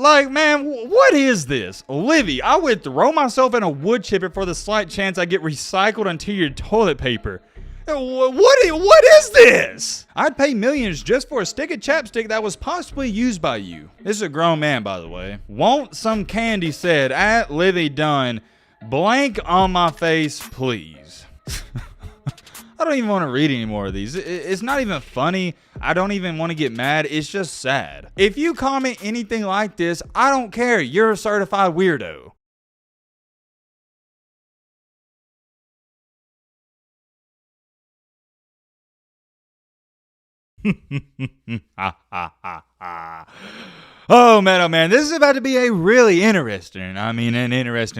Like, man, what is this? Livvy, I would throw myself in a wood chipper for the slight chance I get recycled into your toilet paper. What is this? I'd pay millions just for a stick of chapstick that was possibly used by you. This is a grown man, by the way. Want some candy said at Livvy Dunne. Blank on my face, please. I don't even want to read any more of these. It's not even funny. I don't even want to get mad. It's just sad. If you comment anything like this, I don't care. You're a certified weirdo. Oh man, this is about to be a really interesting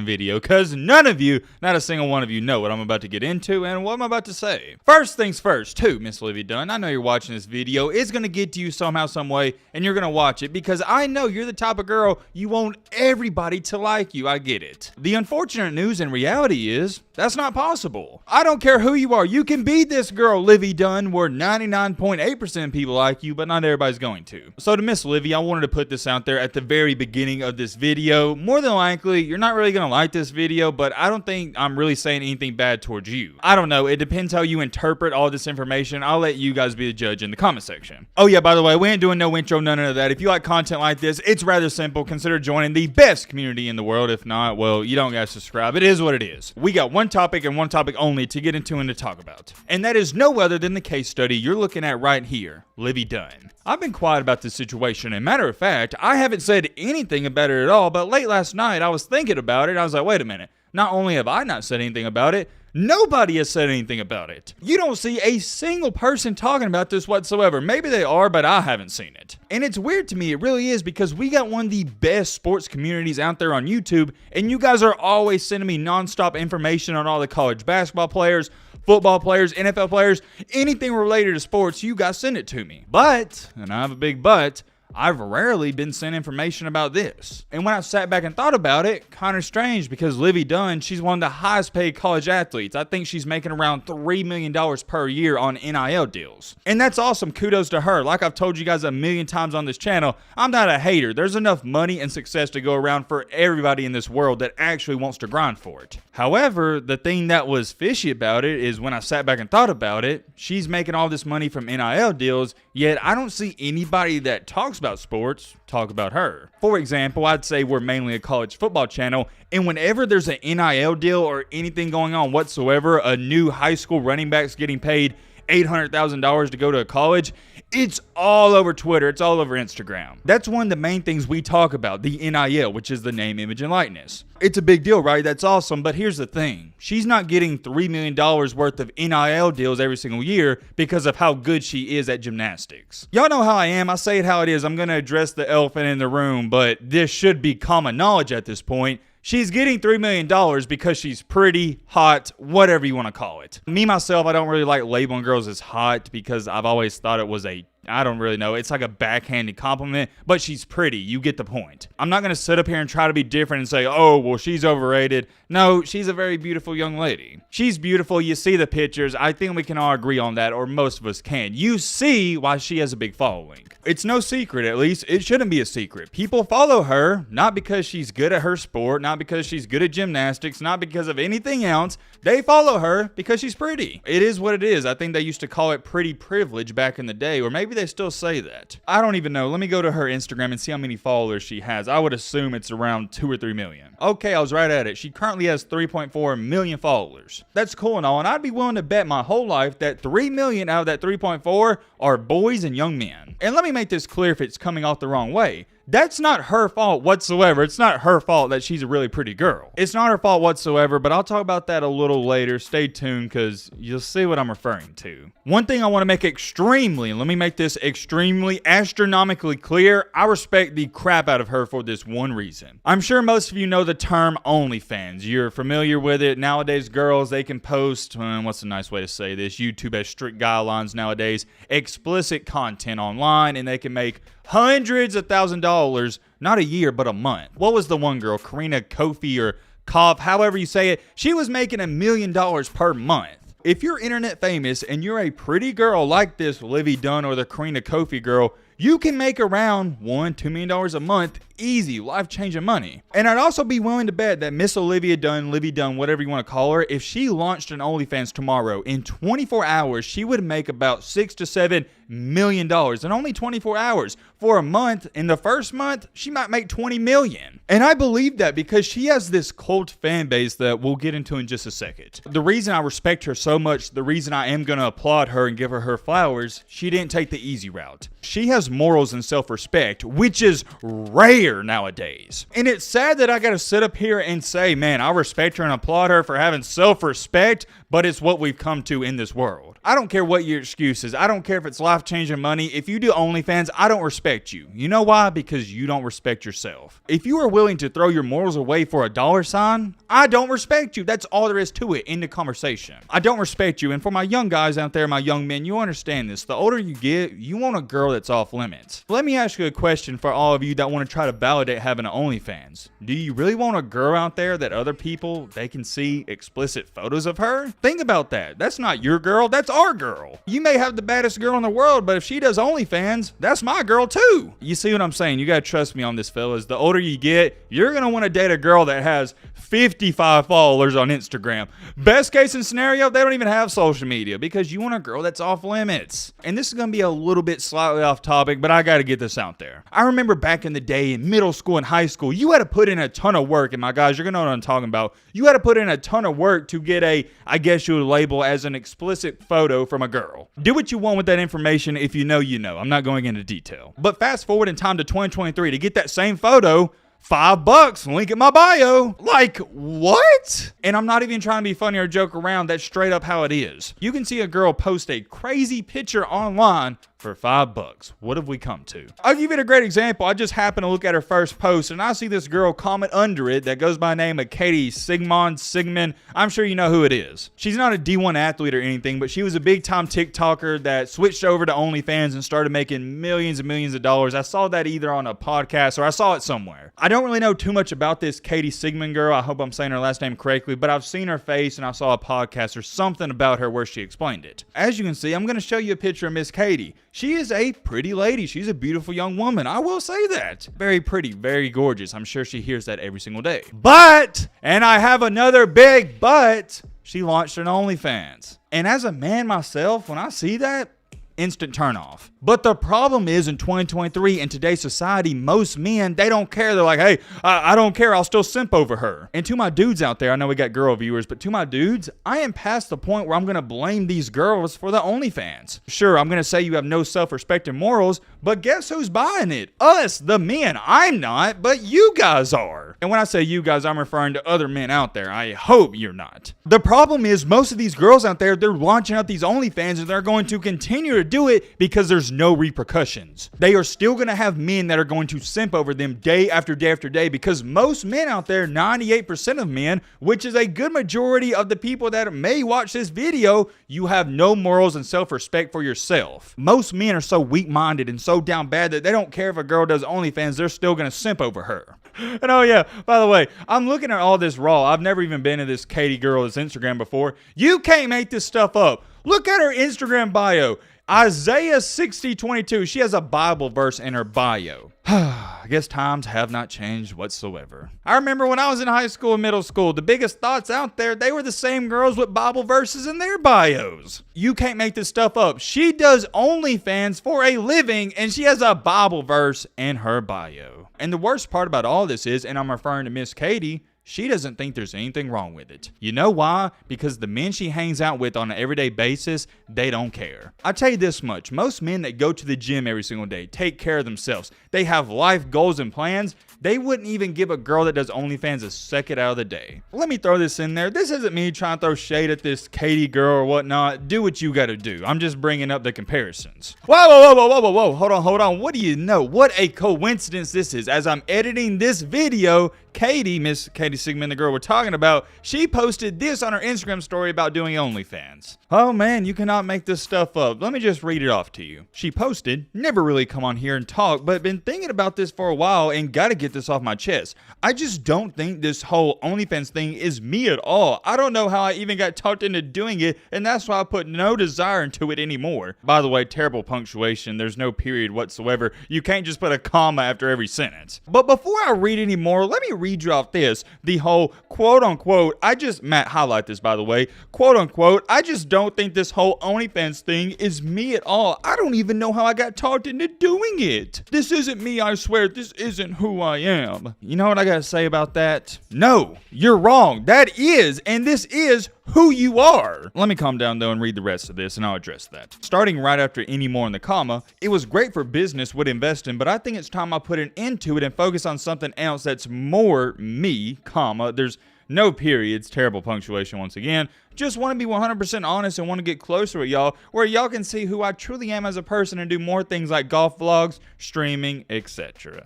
video, because none of you, not a single one of you, know what I'm about to get into and what I'm about to say. First things first, too, Miss Livvy Dunne, I know you're watching this video. It's going to get to you somehow, some way, and you're going to watch it because I know you're the type of girl you want everybody to like you. I get it. The unfortunate news and reality is that's not possible. I don't care who you are. You can be this girl, Livvy Dunne, where 99.8% of people like you, but not everybody's going to. So to Miss Livvy, I wanted to put this out there at the very beginning of this video. More than likely, you're not really going to like this video, but I don't think I'm really saying anything bad towards you. I don't know. It depends how you interpret all this information. I'll let you guys be the judge in the comment section. Oh yeah, by the way, we ain't doing no intro, none of that. If you like content like this, it's rather simple. Consider joining the best community in the world. If not, well, you don't gotta subscribe. It is what it is. We got one topic and one topic only to get into and to talk about. And that is no other than the case study you're looking at right here, Livvy Dunne. I've been quiet about this situation, and matter of fact, I haven't said anything about it at all, but late last night I was thinking about it. I was like, wait a minute, not only have I not said anything about it, nobody has said anything about it. You don't see a single person talking about this whatsoever. Maybe they are, but I haven't seen it. And it's weird to me, it really is, because we got one of the best sports communities out there on YouTube, and you guys are always sending me nonstop information on all the college basketball players, football players, NFL players, anything related to sports, you guys send it to me. But, and I have a big but, I've rarely been sent information about this. And when I sat back and thought about it, kind of strange, because Livvy Dunne, she's one of the highest paid college athletes. I think she's making around $3 million per year on NIL deals. And that's awesome. Kudos to her. Like I've told you guys a million times on this channel, I'm not a hater. There's enough money and success to go around for everybody in this world that actually wants to grind for it. However, the thing that was fishy about it is when I sat back and thought about it, she's making all this money from NIL deals, yet I don't see anybody that talks about sports talk about her. For example, I'd say we're mainly a college football channel, and whenever there's an NIL deal or anything going on whatsoever, a new high school running back's getting paid $800,000 to go to a college, it's all over Twitter, it's all over Instagram. That's one of the main things we talk about, the NIL, which is the name, image, and likeness. It's a big deal, right? That's awesome, but here's the thing. She's not getting $3 million worth of NIL deals every single year because of how good she is at gymnastics. Y'all know how I am. I say it how it is. I'm going to address the elephant in the room, but this should be common knowledge at this point. She's getting $3 million because she's pretty, hot, whatever you want to call it. Me, myself, I don't really like labeling girls as hot because I've always thought it was I don't really know. It's like a backhanded compliment, but she's pretty. You get the point. I'm not going to sit up here and try to be different and say, oh, well, she's overrated. No, she's a very beautiful young lady. She's beautiful. You see the pictures. I think we can all agree on that, or most of us can. You see why she has a big following. It's no secret, at least. It shouldn't be a secret. People follow her, not because she's good at her sport, not because she's good at gymnastics, not because of anything else. They follow her because she's pretty. It is what it is. I think they used to call it pretty privilege back in the day, or maybe they still say that. I don't even know. Let me go to her Instagram and see how many followers she has. I would assume it's around 2 or 3 million. Okay, I was right at it. She currently has 3.4 million followers. That's cool and all, and I'd be willing to bet my whole life that 3 million out of that 3.4 are boys and young men. And let me make this clear if it's coming off the wrong way. That's not her fault whatsoever. It's not her fault that she's a really pretty girl. It's not her fault whatsoever, but I'll talk about that a little later. Stay tuned because you'll see what I'm referring to. One thing I want to make extremely, and let me make this extremely astronomically clear, I respect the crap out of her for this one reason. I'm sure most of you know the term OnlyFans. You're familiar with it. Nowadays, girls, they can post, what's a nice way to say this? YouTube has strict guidelines nowadays, explicit content online, and they can make hundreds of $1,000s, not a year, but a month. What was the one girl, Karina Kofi or Koff, however you say it? She was making $1 million per month. If you're internet famous and you're a pretty girl like this Livvy Dunne or the Karina Kofi girl, you can make around $1-2 million a month easy, life-changing money. And I'd also be willing to bet that Miss Livvy Dunne, whatever you want to call her, if she launched an OnlyFans tomorrow, in 24 hours, she would make about $6 to $7 million in only 24 hours. For a month, in the first month, she might make $20 million. And I believe that because she has this cult fan base that we'll get into in just a second. The reason I respect her so much, the reason I am going to applaud her and give her flowers, she didn't take the easy route. She has morals and self-respect, which is rare nowadays. And it's sad that I got to sit up here and say, man, I respect her and applaud her for having self-respect, but it's what we've come to in this world. I don't care what your excuse is. I don't care if it's life-changing money. If you do OnlyFans, I don't respect you. You know why? Because you don't respect yourself. If you are willing to throw your morals away for a dollar sign, I don't respect you. That's all there is to it. End of conversation. I don't respect you. And for my young guys out there, my young men, you understand this. The older you get, you want a girl that's off limits. Let me ask you a question for all of you that want to try to validate having an OnlyFans. Do you really want a girl out there that other people, they can see explicit photos of her? Think about that. That's not your girl. That's our girl. You may have the baddest girl in the world, but if she does OnlyFans, that's my girl too. You see what I'm saying? You gotta trust me on this, fellas. The older you get, you're gonna want to date a girl that has 55 followers on Instagram. Best case in scenario, they don't even have social media because you want a girl that's off limits. And this is gonna be a little bit slightly off topic, but I gotta get this out there. I remember back in the day in middle school and high school, you had to put in a ton of work, and my guys, you're gonna know what I'm talking about. You had to put in a ton of work to get a, I guess you would label as an explicit photo from a girl. Do what you want with that information. If you know, you know. I'm not going into detail. But fast forward in time to 2023 to get that same photo, $5, link in my bio. Like, what? And I'm not even trying to be funny or joke around. That's straight up how it is. You can see a girl post a crazy picture online for $5. What have we come to? I'll give you a great example. I just happened to look at her first post and I see this girl comment under it that goes by the name of Sigmund. I'm sure you know who it is. She's not a D1 athlete or anything, but she was a big time TikToker that switched over to OnlyFans and started making millions and millions of dollars. I saw that either on a podcast or I saw it somewhere. I don't really know too much about this Sigmund girl. I hope I'm saying her last name correctly, but I've seen her face and I saw a podcast or something about her where she explained it. As you can see, I'm going to show you a picture of Miss Katie. She is a pretty lady. She's a beautiful young woman. I will say that. Very pretty, very gorgeous. I'm sure she hears that every single day. But, and I have another big but, she launched an OnlyFans. And as a man myself, when I see that, instant turn off. But the problem is in 2023 in today's society, most men, they don't care. They're like, hey, I don't care. I'll still simp over her. And to my dudes out there, I know we got girl viewers, but to my dudes, I am past the point where I'm going to blame these girls for the OnlyFans. Sure, I'm going to say you have no self-respect and morals, but guess who's buying it? Us, the men. I'm not, but you guys are. And when I say you guys, I'm referring to other men out there. I hope you're not. The problem is most of these girls out there, they're launching out these OnlyFans and they're going to continue to do it because there's no repercussions. They are still going to have men that are going to simp over them day after day after day because most men out there, 98% of men, which is a good majority of the people that may watch this video, you have no morals and self-respect for yourself. Most men are so weak-minded and so down bad that they don't care if a girl does OnlyFans, they're still going to simp over her. And oh yeah, by the way, I'm looking at all this raw. I've never even been to this Katie girl's Instagram before. You can't make this stuff up. Look at her Instagram bio. Isaiah 60:22. She has a Bible verse in her bio. I guess times have not changed whatsoever. I remember when I was in high school and middle school, the biggest thoughts out there, they were the same girls with Bible verses in their bios. You can't make this stuff up. She does OnlyFans for a living and she has a Bible verse in her bio. And the worst part about all this is, and I'm referring to Miss Katie, she doesn't think there's anything wrong with it. You know why? Because the men she hangs out with on an everyday basis, they don't care. I'll tell you this much. Most men that go to the gym every single day, take care of themselves, they have life goals and plans, they wouldn't even give a girl that does OnlyFans a second out of the day. Let me throw this in there. This isn't me trying to throw shade at this Katie girl or whatnot. Do what you gotta do. I'm just bringing up the comparisons. Whoa. Hold on. What do you know? What a coincidence this is. As I'm editing this video, Miss Katie Sigmund, the girl we're talking about, she posted this on her Instagram story about doing OnlyFans. Oh man, you cannot make this stuff up. Let me just read it off to you. She posted, never really come on here and talk, but been thinking about this for a while and gotta get this off my chest. I just don't think this whole OnlyFans thing is me at all. I don't know how I even got talked into doing it, and that's why I put no desire into it anymore. By the way, terrible punctuation. There's no period whatsoever. You can't just put a comma after every sentence. But before I read any more, let me read you off this. The whole quote unquote, Matt, highlight this by the way, quote unquote, I just don't think this whole OnlyFans thing is me at all. I don't even know how I got talked into doing it. This isn't me, I swear. This isn't who I am. You know what I gotta say about that? No, you're wrong. That is, and this is who you are. Let me calm down though and read the rest of this and I'll address that. Starting right after any more in the comma, it was great for business, would invest in, but I think it's time I put an end to it and focus on something else that's more me, comma, there's no periods, terrible punctuation once again. Just want to be 100% honest and want to get closer with y'all, where y'all can see who I truly am as a person and do more things like golf vlogs, streaming, etc.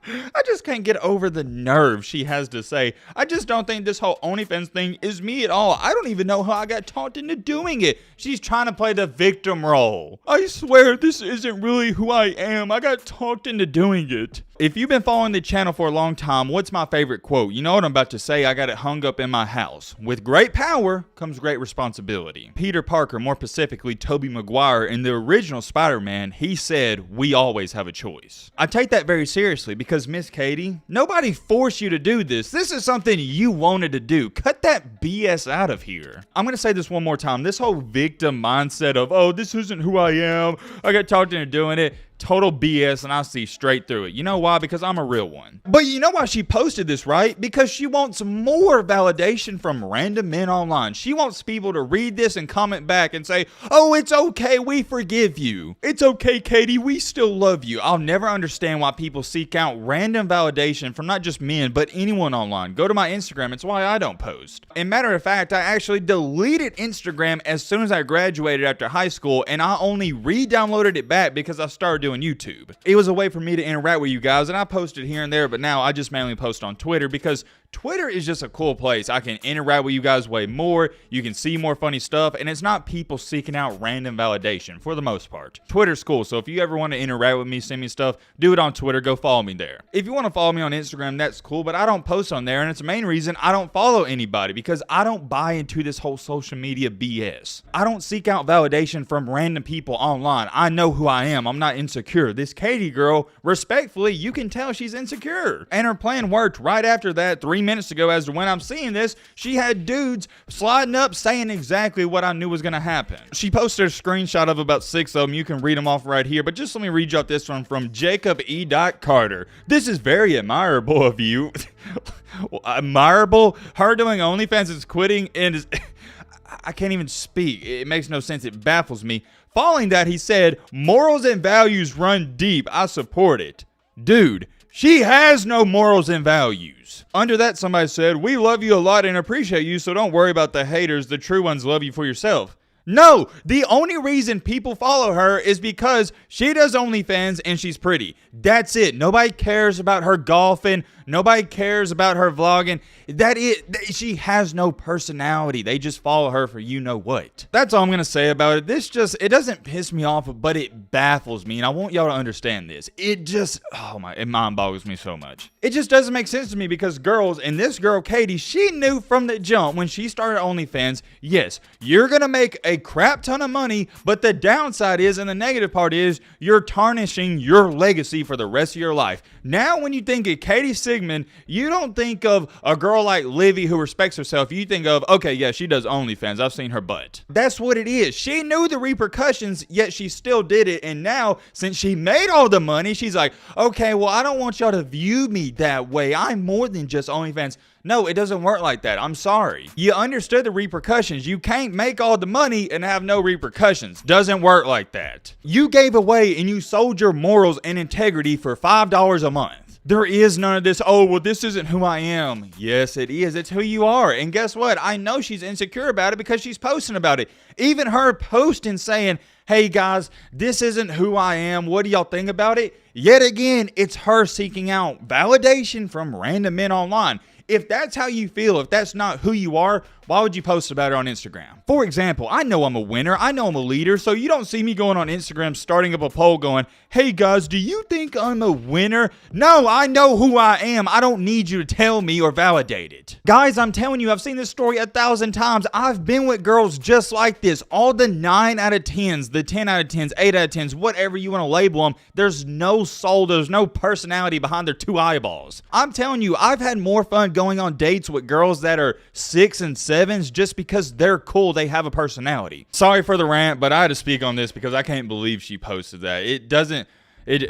I just can't get over the nerve she has to say, I just don't think this whole OnlyFans thing is me at all. I don't even know how I got talked into doing it. She's trying to play the victim role. I swear this isn't really who I am. I got talked into doing it. If you've been following the channel for a long time, what's my favorite quote? You know what I'm about to say. I got it hung up in my house. With great power comes great responsibility. Peter Parker, more specifically Tobey Maguire, in the original Spider-Man, he said, we always have a choice. I take that very seriously because Miss Katie, nobody forced you to do this. This is something you wanted to do. Cut that BS out of here. I'm going to say this one more time. This whole victim mindset of, oh, this isn't who I am. I got talked into doing it. Total BS, and I see straight through it. You know why? Because I'm a real one. But you know why she posted this, right? Because she wants more validation from random men online. She wants people to read this and comment back and say, oh, it's okay, we forgive you. It's okay, Katie, we still love you. I'll never understand why people seek out random validation from not just men, but anyone online. Go to my Instagram, it's why I don't post. And matter of fact, I actually deleted Instagram as soon as I graduated after high school, and I only re-downloaded it back because I started doing YouTube. It was a way for me to interact with you guys, and I posted here and there, but now I just mainly post on Twitter because Twitter is just a cool place. I can interact with you guys way more. You can see more funny stuff, and it's not people seeking out random validation for the most part. Twitter's cool, so if you ever want to interact with me, send me stuff, do it on Twitter. Go follow me there. If you want to follow me on Instagram, that's cool, but I don't post on there, and it's the main reason I don't follow anybody because I don't buy into this whole social media BS. I don't seek out validation from random people online. I know who I am. I'm not insecure. This Katie girl, respectfully, you can tell she's insecure. And her plan worked right after that 3 minutes ago. As to when I'm seeing this, she had dudes sliding up saying exactly what I knew was going to happen. She posted a screenshot of about 6 of them. You can read them off right here, but just let me read you out this one from Jacob E. Carter. This is very admirable of you. Admirable? Her doing OnlyFans is quitting and is... I can't even speak. It makes no sense. It baffles me. Following that, he said, morals and values run deep. I support it. Dude, she has no morals and values. Under that, somebody said, we love you a lot and appreciate you, so don't worry about the haters. The true ones love you for yourself. No, the only reason people follow her is because she does OnlyFans and she's pretty. That's it. Nobody cares about her golfing. Nobody cares about her vlogging. She has no personality. They just follow her for you know what. That's all I'm going to say about it. It doesn't piss me off, but it baffles me. And I want y'all to understand this. It mind boggles me so much. It just doesn't make sense to me because girls, and this girl, Katie, she knew from the jump when she started OnlyFans, yes, you're going to make a crap ton of money, but the downside is, and the negative part is, you're tarnishing your legacy for the rest of your life. Now, when you think of Katie Sigmund, you don't think of a girl like Livvy who respects herself. You think of, okay, yeah, she does OnlyFans. I've seen her butt. That's what it is. She knew the repercussions, yet she still did it. And now, since she made all the money, she's like, okay, well, I don't want y'all to view me that way. I'm more than just OnlyFans. No, it doesn't work like that. I'm sorry. You understood the repercussions. You can't make all the money and have no repercussions. Doesn't work like that. You gave away and you sold your morals and integrity for $5 a month. There is none of this, oh, well, this isn't who I am. Yes, it is. It's who you are. And guess what? I know she's insecure about it because she's posting about it. Even her posting saying, hey guys, this isn't who I am. What do y'all think about it? Yet again, it's her seeking out validation from random men online. If that's how you feel, if that's not who you are, why would you post about it on Instagram? For example, I know I'm a winner. I know I'm a leader. So you don't see me going on Instagram, starting up a poll going, hey guys, do you think I'm a winner? No, I know who I am. I don't need you to tell me or validate it. Guys, I'm telling you, I've seen this story 1,000 times. I've been with girls just like this. All the 9 out of 10s, the 10 out of 10s, 8 out of 10s, whatever you want to label them, there's no soul, there's no personality behind their 2 eyeballs. I'm telling you, I've had more fun going on dates with girls that are 6 and 7s just because they're cool, they have a personality. Sorry for the rant, but I had to speak on this because I can't believe she posted that. It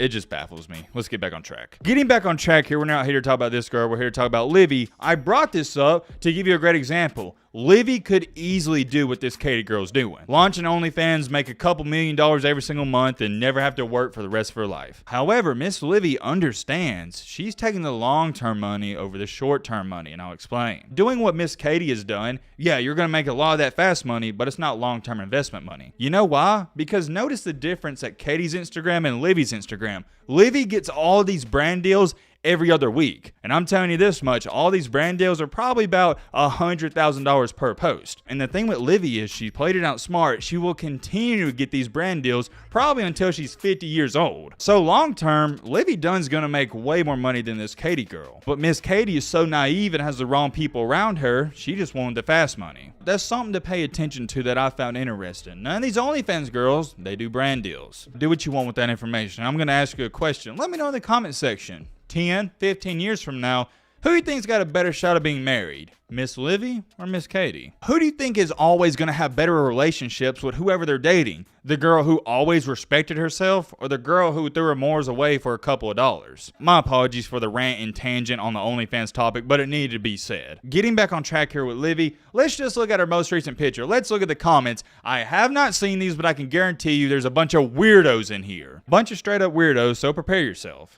just baffles me. Let's get back on track. Getting back on track here, we're not here to talk about this girl. We're here to talk about Livvy. I brought this up to give you a great example. Livvy could easily do what this Katie girl's doing. Launch an OnlyFans, make a couple $1 million every single month, and never have to work for the rest of her life. However, Miss Livvy understands she's taking the long-term money over the short-term money, and I'll explain. Doing what Miss Katie has done, yeah, you're going to make a lot of that fast money, but it's not long-term investment money. You know why? Because notice the difference at Katie's Instagram and Livvy's Instagram. Livvy gets all of these brand deals every other week. And I'm telling you this much, all these brand deals are probably about $100,000 per post. And the thing with Livvy is she played it out smart. She will continue to get these brand deals probably until she's 50 years old. So long term, Livvy Dunne's gonna make way more money than this Katie girl. But Miss Katie is so naive and has the wrong people around her, she just wanted the fast money. That's something to pay attention to that I found interesting. None of these OnlyFans girls, they do brand deals. Do what you want with that information. I'm gonna ask you a question. Let me know in the comment section. 10, 15 years from now, who do you think's got a better shot of being married? Miss Livvy or Miss Katie? Who do you think is always going to have better relationships with whoever they're dating? The girl who always respected herself or the girl who threw her mores away for a couple of dollars? My apologies for the rant and tangent on the OnlyFans topic, but it needed to be said. Getting back on track here with Livvy, let's just look at her most recent picture. Let's look at the comments. I have not seen these, but I can guarantee you there's a bunch of weirdos in here. Bunch of straight up weirdos, so prepare yourself.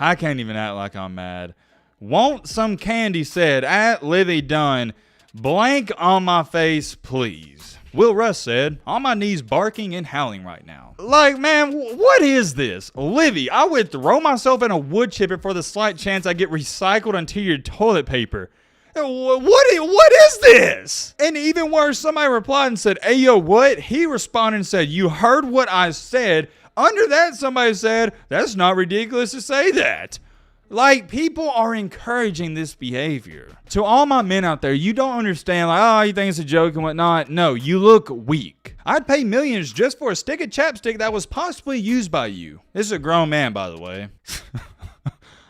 I can't even act like I'm mad. Want some candy said, at Livvy Dunne, blank on my face, please. Will Russ said, on my knees barking and howling right now. Like, man, what is this? Livvy, I would throw myself in a wood chipper for the slight chance I get recycled into your toilet paper. What is this? And even worse, somebody replied and said, hey, yo, what? He responded and said, you heard what I said. Under that, somebody said, that's not ridiculous to say that. Like, people are encouraging this behavior. To all my men out there, you don't understand, like, oh, you think it's a joke and whatnot. No, you look weak. I'd pay millions just for a stick of chapstick that was possibly used by you. This is a grown man, by the way.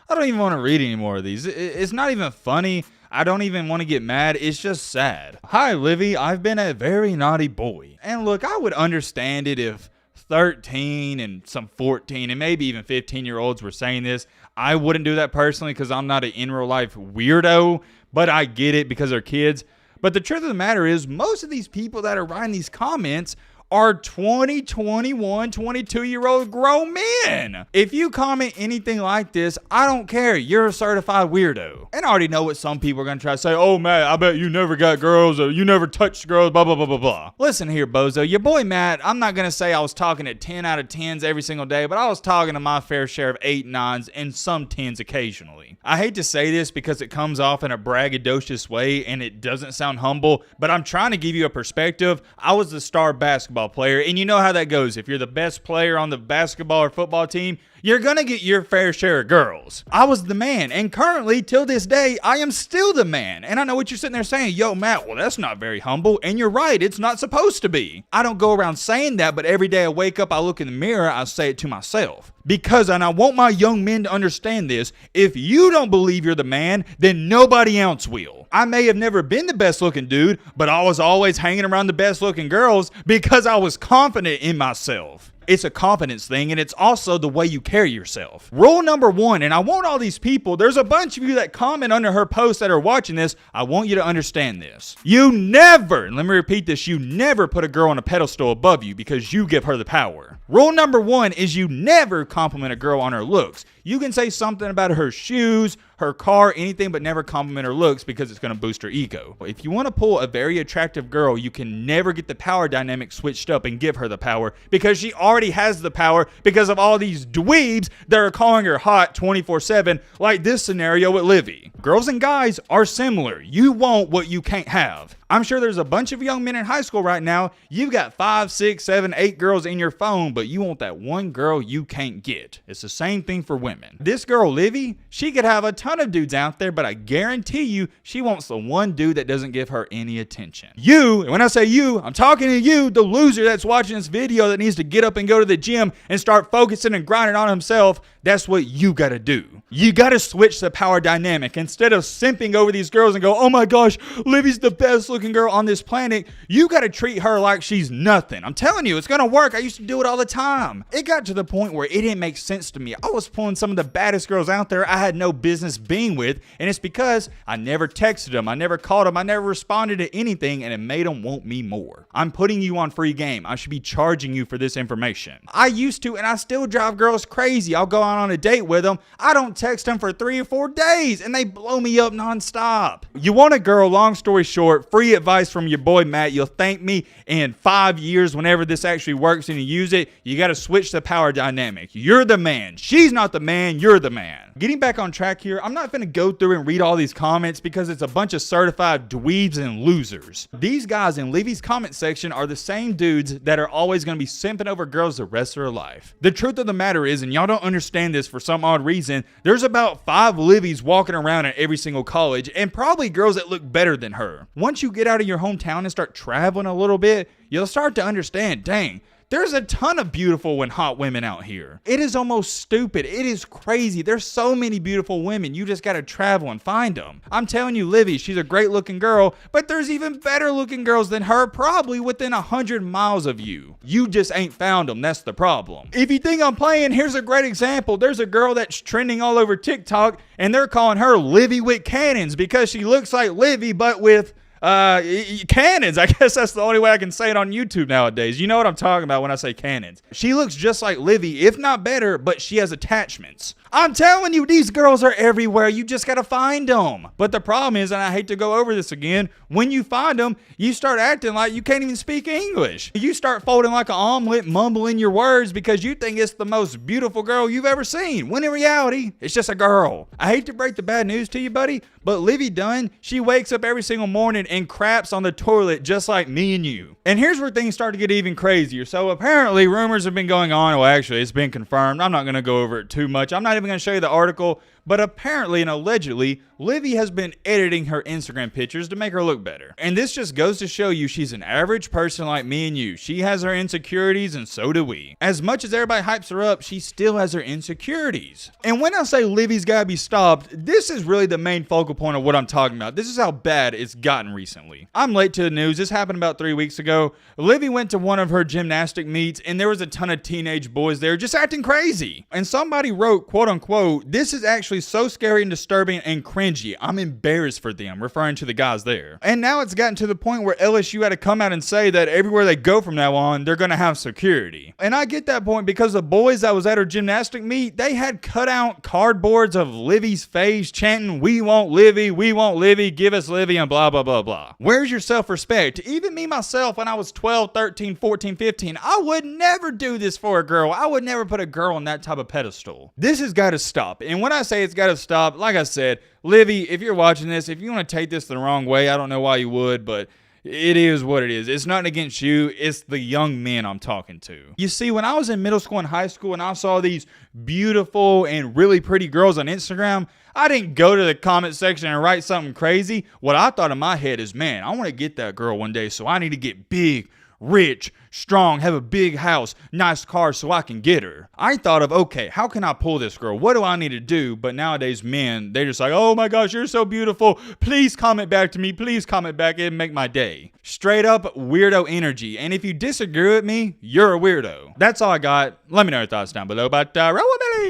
I don't even want to read any more of these. It's not even funny. I don't even want to get mad. It's just sad. Hi, Livvy. I've been a very naughty boy. And look, I would understand it if 13 and some 14 and maybe even 15-year-olds were saying this. I wouldn't do that personally because I'm not an in real life weirdo, but I get it because they're kids. But the truth of the matter is, most of these people that are writing these comments are 20, 21, 22-year-old grown men. If you comment anything like this, I don't care. You're a certified weirdo. And I already know what some people are going to try to say. Oh, Matt, I bet you never got girls or you never touched girls, blah, blah, blah, blah, blah. Listen here, bozo. Your boy Matt, I'm not going to say I was talking at 10 out of 10s every single day, but I was talking to my fair share of 8, 9s and some 10s occasionally. I hate to say this because it comes off in a braggadocious way and it doesn't sound humble, but I'm trying to give you a perspective. I was the star basketball player, and you know how that goes. If you're the best player on the basketball or football team, you're gonna get your fair share of girls. I was the man, and currently, till this day, I am still the man. And I know what you're sitting there saying, yo, Matt, well, that's not very humble, and you're right, it's not supposed to be. I don't go around saying that, but every day I wake up, I look in the mirror, I say it to myself. Because, and I want my young men to understand this, if you don't believe you're the man, then nobody else will. I may have never been the best looking dude, but I was always hanging around the best looking girls because I was confident in myself. It's a confidence thing, and it's also the way you carry yourself. Rule number 1, and I want all these people, there's a bunch of you that comment under her post that are watching this, I want you to understand this. You never, and let me repeat this, you never put a girl on a pedestal above you because you give her the power. Rule number 1 is you never compliment a girl on her looks. You can say something about her shoes, her car, anything, but never compliment her looks because it's going to boost her ego. If you want to pull a very attractive girl, you can never get the power dynamic switched up and give her the power because she already has the power because of all these dweebs that are calling her hot 24/7, like this scenario with Livvy. Girls and guys are similar. You want what you can't have. I'm sure there's a bunch of young men in high school right now. You've got 5, 6, 7, 8 girls in your phone, but you want that one girl you can't get. It's the same thing for women. This girl, Livvy, she could have a ton of dudes out there, but I guarantee you, she wants the one dude that doesn't give her any attention. You, and when I say you, I'm talking to you, the loser that's watching this video that needs to get up and go to the gym and start focusing and grinding on himself. That's what you gotta do. You gotta switch the power dynamic. Instead of simping over these girls and go, oh my gosh, Livvy's the best looking girl on this planet, you gotta treat her like she's nothing. I'm telling you, it's gonna work. I used to do it all the time. It got to the point where it didn't make sense to me. I was pulling some of the baddest girls out there I had no business being with, and it's because I never texted them, I never called them, I never responded to anything, and it made them want me more. I'm putting you on free game. I should be charging you for this information. I used to, and I still drive girls crazy. I'll go out on a date with them. I don't text them for 3 or 4 days, and they blow me up nonstop. You want a girl, long story short, free advice from your boy Matt. You'll thank me in 5 years whenever this actually works and you use it. You got to switch the power dynamic. You're the man. She's not the man. You're the man. Getting back on track here, I'm not going to go through and read all these comments because it's a bunch of certified dweebs and losers. These guys in Livvy's comment section are the same dudes that are always going to be simping over girls the rest of their life. The truth of the matter is, and y'all don't understand this for some odd reason, there's about 5 Livvys walking around at every single college and probably girls that look better than her. Once you get out of your hometown and start traveling a little bit, you'll start to understand, dang, there's a ton of beautiful and hot women out here. It is almost stupid. It is crazy. There's so many beautiful women. You just got to travel and find them. I'm telling you, Livvy, she's a great looking girl, but there's even better looking girls than her probably within 100 miles of you. You just ain't found them. That's the problem. If you think I'm playing, here's a great example. There's a girl that's trending all over TikTok, and they're calling her Livvy with cannons because she looks like Livvy, but with cannons. I guess that's the only way I can say it on YouTube nowadays. You know what I'm talking about when I say cannons. She looks just like Livvy, if not better, but she has attachments. I'm telling you, these girls are everywhere. You just gotta find them. But the problem is, and I hate to go over this again, when you find them, you start acting like you can't even speak English. You start folding like an omelet, mumbling your words because you think it's the most beautiful girl you've ever seen, when in reality, it's just a girl. I hate to break the bad news to you, buddy, but Livvy Dunne, she wakes up every single morning and craps on the toilet just like me and you. And here's where things start to get even crazier. So apparently rumors have been going on. Well, actually, it's been confirmed. I'm not going to go over it too much. I'm not even going to show you the article, but apparently and allegedly, Livvy has been editing her Instagram pictures to make her look better. And this just goes to show you she's an average person like me and you. She has her insecurities, and so do we. As much as everybody hypes her up, she still has her insecurities. And when I say Livvy's gotta be stopped, this is really the main focal point of what I'm talking about. This is how bad it's gotten recently. I'm late to the news. This happened about 3 weeks ago. Livvy went to one of her gymnastic meets, and there was a ton of teenage boys there just acting crazy. And somebody wrote, quote unquote, "This is actually so scary and disturbing and cringy. I'm embarrassed for them," referring to the guys there. And now it's gotten to the point where LSU had to come out and say that everywhere they go from now on, they're going to have security. And I get that point because the boys that was at her gymnastic meet, they had cut out cardboards of Livvy's face chanting, "We want Livvy, give us Livvy," and blah, blah, blah, blah. Where's your self-respect? Even me, myself, when I was 12, 13, 14, 15, I would never do this for a girl. I would never put a girl on that type of pedestal. This has got to stop. And when I say it's got to stop, like I said, Livvy, if you're watching this, if you want to take this the wrong way, I don't know why you would, but it is what it is. It's nothing against you. It's the young men I'm talking to. You see, when I was in middle school and high school and I saw these beautiful and really pretty girls on Instagram, I didn't go to the comment section and write something crazy. What I thought in my head is, man, I want to get that girl one day, so I need to get big, rich, strong, have a big house, nice car so I can get her. I thought of, okay, how can I pull this girl? What do I need to do? But nowadays, men, they're just like, oh my gosh, you're so beautiful. Please comment back to me. Please comment back. It'd make my day. Straight up weirdo energy. And if you disagree with me, you're a weirdo. That's all I got. Let me know your thoughts down below. But roll with me.